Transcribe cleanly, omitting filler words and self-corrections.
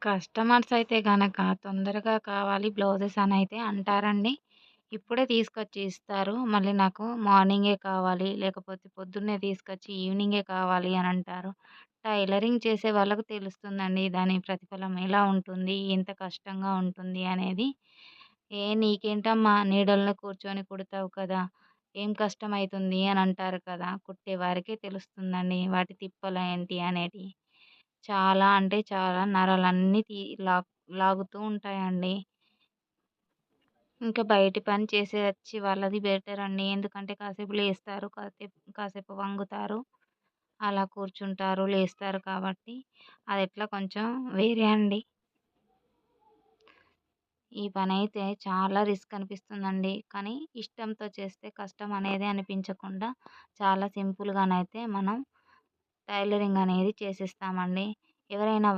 Customers అయితే గనక తొందరగా కావాలి బ్లౌజెస్ అనైతే అంటారండి. ఇప్పుడే తీసుకొచ్చి ఇస్తారు. మళ్ళీ నాకు మార్నింగే కావాలి, లేకపోతే పొద్దున్నే తీసుకొచ్చి ఈవినింగే కావాలి అనంటారు. టైలరింగ్ చేసే వాళ్ళకు తెలుస్తుందండి దాని ప్రతిఫలం ఎలా ఉంటుంది, ఎంత కష్టంగా ఉంటుంది అనేది. నీకేంటమ్మా నీడలోనే కూర్చొని కుడతావు కదా! ఏం కష్టమైతుంది అని అంటారు కదా! కుట్టే వారికే తెలుస్తుందండి వాటి తిప్పలేంటి అనేటియి. చాలా అంటే చాలా నరాలన్నీ లాగుతూ ఉంటాయండి. ఇంకా బయటి పని చేసి వచ్చి వాళ్ళది బెటరండి. ఎందుకంటే కాసేపు లేస్తారు, కాసేపు వంగుతారు, అలా కూర్చుంటారు, లేస్తారు కాబట్టి అదెట్లా కొంచెం వేరే అండి. ఈ పనైతే చాలా రిస్క్ అనిపిస్తుందండి. కానీ ఇష్టంతో చేస్తే కష్టం అనేది అనిపించకుండా చాలా సింపుల్‌గానైతే మనం టైలరింగ్ అనేది చేసేస్తామండి. ఎవరైనా